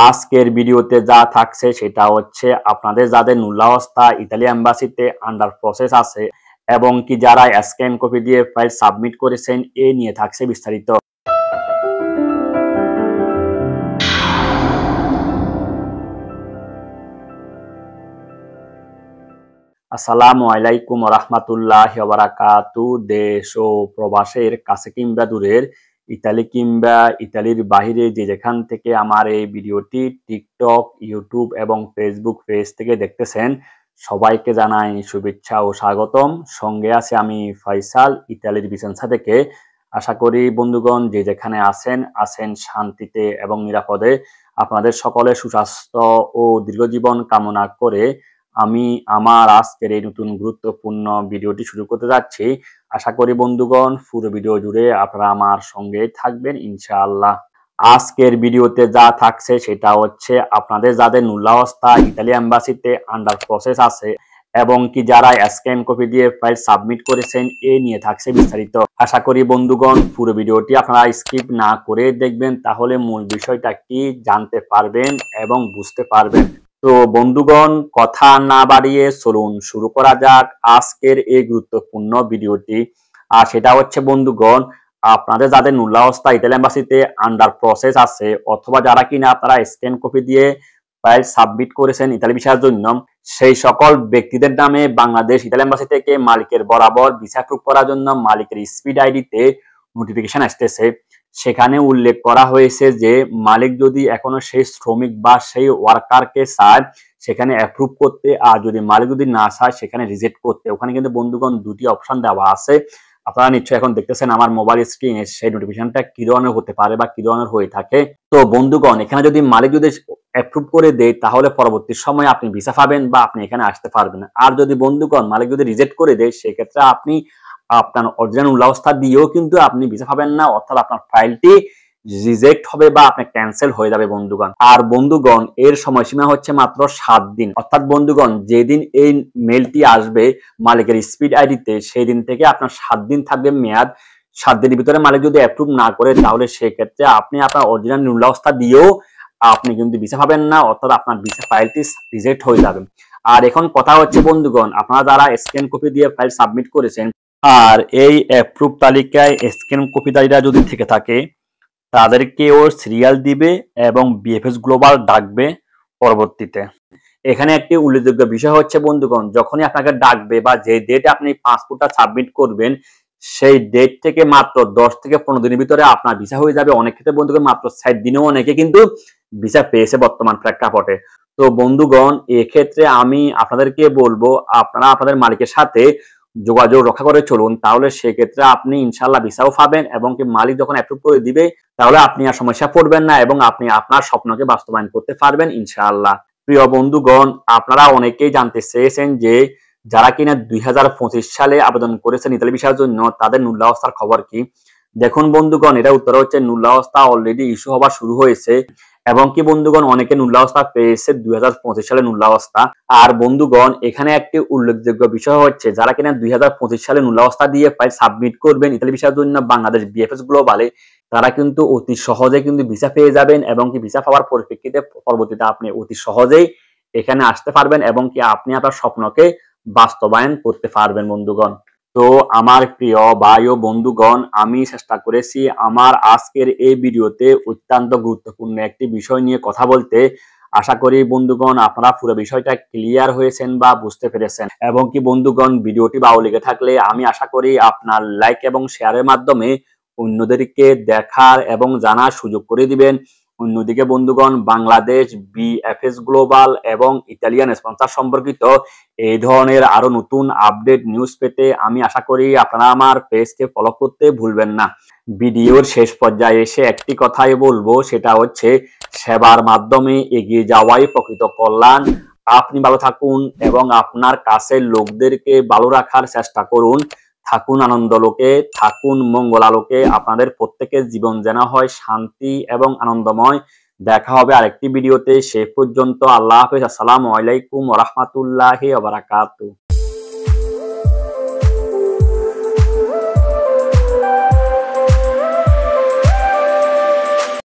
আজকের ভিডিওতে যা থাকছে সেটা হচ্ছে আপনাদের যাদের নুল্লাহস্তা ইতালি এম্বাসিতে আন্ডার প্রসেস আছে এবং কি যারা স্ক্যান কপি দিয়ে ফাইল সাবমিট করেছেন এ নিয়ে থাকছে বিস্তারিত। আসসালামু আলাইকুম রাহমাতুল্লাহি ওয়া বারাকাতু। দেশ ও প্রবাসের কাছে কিংবা দূরের, ইতালি কিংবা ইতালির বাহিরে যে যেখান থেকে আমার এই ভিডিওটি টিকটক, ইউটিউব এবং ফেসবুক পেজ থেকে দেখতেছেন, সবাইকে জানাই শুভেচ্ছা ও স্বাগতম। সঙ্গে আছে আমি ফয়সাল, ইতালির ভিসেন্সা থেকে। আশা করি বন্ধুগণ যে যেখানে আছেন শান্তিতে এবং নিরাপদে। আপনাদের সকলের সুস্বাস্থ্য ও দীর্ঘজীবন কামনা করে আমি আমার আজকের এই নতুন গুরুত্বপূর্ণ ভিডিওটি শুরু করতে যাচ্ছি। আশা করি বন্ধুগণ পুরো ভিডিও জুড়ে আপনারা আমার সঙ্গে থাকবেন ইনশাআল্লাহ। আজকের ভিডিওতে যা থাকছে সেটা হচ্ছে আপনাদের যাদের নুল্লাহস্তা ইতালি এম্বাসিতে আন্ডার প্রসেস আছে এবং কি যারা স্ক্যান কপি দিয়ে ফাইল সাবমিট করেছেন এ নিয়ে থাকছে বিস্তারিত। আশা করি বন্ধুগণ পুরো ভিডিওটি আপনারা স্কিপ না করে দেখবেন, তাহলে মূল বিষয়টা কি জানতে পারবেন এবং বুঝতে পারবেন। তো বন্ধুগণ কথা না বাড়িয়ে চলুন শুরু করা যাক আজকের এই গুরুত্বপূর্ণ ভিডিওটি। আর সেটা হচ্ছে বন্ধুগণ, আপনাদের যাদের নুল্লাহস্তা ইতালি এম্বাসিতে আন্ডার প্রসেস আছে অথবা যারা কিনা আপনারা স্ক্যান কপি দিয়ে ফাইল সাবমিট করেছেন ইতালি ভিসার জন্য, সেই সকল ব্যক্তিদের নামে বাংলাদেশ ইতালি এম্বাসি থেকে মালিকের বরাবর ভিসা অ্যাপ্রুভ করার জন্য মালিকের স্পিড আইডিতে নোটিফিকেশন আসতেছে। সেখানে উল্লেখ করা হয়েছে যে মালিক যদি এখনো সেই শ্রমিক বা সেই ওয়ার্কারকে চায় সেখানে অ্যাপ্রুভ করতে, আর যদি মালিক যদি না চায় সেখানে রিজেক্ট করতে। ওখানে কিন্তু বন্ধুগণ দুটি অপশন দেওয়া আছে। আপনারা নিশ্চয়ই এখন দেখতেছেন আমার মোবাইল স্ক্রিনে সেই নোটিফিকেশনটা কি ধরনের হতে পারে বা কি ধরনের হয়ে থাকে। তো বন্ধুগণ এখানে যদি মালিক যদি অ্যাপ্রুভ করে দেয় তাহলে পরবর্তী সময় আপনি ভিসা পাবেন বা আপনি এখানে আসতে পারবেন। আর যদি বন্ধুগণ মালিক যদি রিজেক্ট করে দেয় সেক্ষেত্রে আপনি আপনার অরিজিনাল নুল্লাহস্তা দিয়েও কিন্তু আপনি ভিসা পাবেন না, অর্থাৎ আপনার ফাইলটি রিজেক্ট হবে বা আপনার ক্যান্সেল হয়ে যাবে বন্ধুগণ। আর বন্ধুগণ এর সময়সীমা হচ্ছে মাত্র 7 দিন, অর্থাৎ বন্ধুগণ যেদিন এই মেলটি আসবে মালিকের স্পিড আইডিতে সেই দিন থেকে আপনার 7 দিন থাকবে মেয়াদ। 7 দিনের ভিতরে মালিক যদি অ্যাপ্রুভ না করে তাহলে সেক্ষেত্রে আপনি আপনার অরিজিনাল নুল্লাহস্তা দিয়েও আপনি কিন্তু ভিসা পাবেন না, অর্থাৎ আপনার ভিসা ফাইলটি রিজেক্ট হয়ে যাবে। আর এখন কথা হচ্ছে বন্ধুগণ, আপনারা যারা স্ক্যান কপি দিয়ে ফাইল সাবমিট করেছেন আর এই অ্যাপ্রুভ তালিকায় স্ক্যান কপিদারীরা যদি থেকে থাকে তাদেরকেও সিরিয়াল দিবে এবং বিএফএস গ্লোবাল ডাকবে পরবর্তীতে। এখানে একটি উল্লেখযোগ্য বিষয় হচ্ছে বন্ধুগণ, যখনই আপনাকে ডাকবে বা যে ডেটে আপনি পাসপোর্টটা সাবমিট করবেন সেই ডেট থেকে মাত্র 10 থেকে 15 দিনের ভিতরে আপনার ভিসা হয়ে যাবে। অনেক ক্ষেত্রে বন্ধুগণ মাত্র 60 দিনেও অনেকে কিন্তু ভিসা পেয়েছে বর্তমান প্রেক্ষাপটে। তো বন্ধুগণ এক্ষেত্রে আমি আপনাদেরকে বলবো আপনারা আপনাদের মালিকের সাথে যোগাযোগ রক্ষা করে চলুন, তাহলে সেক্ষেত্রে আপনি ইনশাল্লাহ ভিসাও পাবেন এবং কি মালিক যখন অ্যাপ্রুভ করে দিবে তাহলে আপনি আর সমস্যা পড়বেন না এবং আপনি আপনার স্বপ্নকে বাস্তবায়ন করতে পারবেন ইনশাআল্লাহ। প্রিয় বন্ধুগণ আপনারা অনেকেই জানতে চেয়েছেন যে যারা কিনা 2025 সালে আবেদন করেছেন ইতালি ভিসার জন্য তাদের নুল্লাহস্তার খবর কি। দেখুন বন্ধুগণ এটা উত্তর হচ্ছে নুল্লাহস্তা অলরেডি ইস্যু হওয়া শুরু হয়েছে এবং কি বন্ধুগণ অনেকে নুল্লাহস্তা পেয়েছে 2025 সালে নুল্লাহস্তা। আর বন্ধুগণ এখানে একটি উল্লেখযোগ্য বিষয় হচ্ছে যারা কিনা 2025 সালে নুল্লাহস্তা দিয়ে ফাইল সাবমিট করবেন ইতালি ভিসার জন্য বাংলাদেশ বিএফএস গ্লোবালে, তারা কিন্তু অতি সহজে কিন্তু ভিসা পেয়ে যাবেন এবং কি ভিসা পাওয়ার পরিপ্রেক্ষিতে পরবর্তীতে আপনি অতি সহজেই এখানে আসতে পারবেন এবং কি আপনি আপনার স্বপ্নকে বাস্তবায়ন করতে পারবেন বন্ধুগণ। তো আমার প্রিয় ভাই ও বন্ধুগণ আমি চেষ্টা করেছি আমার আজকের এই ভিডিওতে অত্যন্ত গুরুত্বপূর্ণ একটি বিষয় নিয়ে কথা বলতে। আশা করি বন্ধুগণ আপনারা পুরো বিষয়টা ক্লিয়ার হয়েছেন বা বুঝতে পেরেছেন এবং কি বন্ধুগণ ভিডিওটি ভালো লেগে থাকলে আমি আশা করি আপনার লাইক এবং শেয়ারের মাধ্যমে অন্যদেরকে দেখার এবং জানার সুযোগ করে দিবেন। অন্যদিকে বন্ধুগণ বাংলাদেশ বিএফএস গ্লোবাল এবং ইতালিয়ান স্পন্সর সম্পর্কিত এই ধরনের আরো নতুন আপডেট নিউজ পেতে আমি আশা করি আপনারা আমার পেজকে ফলো করতে ভুলবেন না। ভিডিওর শেষ পর্যায়ে এসে একটি কথাই বলবো, সেটা হচ্ছে সেবার মাধ্যমে এগিয়ে যাওয়াই প্রকৃত কল্যাণ। আপনি ভালো থাকুন এবং আপনার কাছের লোকদেরকে ভালো রাখার চেষ্টা করুন। থাকুন আনন্দলোকে, থাকুন মঙ্গলালোকে। আপনাদের প্রত্যেকের জীবন যেন হয় শান্তি এবং আনন্দময়। দেখা হবে আরেকটি ভিডিওতে, সে পর্যন্ত আল্লাহ হাফেজ। আসসালামু আলাইকুম ওয়া রাহমাতুল্লাহি ওয়া বারাকাতুহু।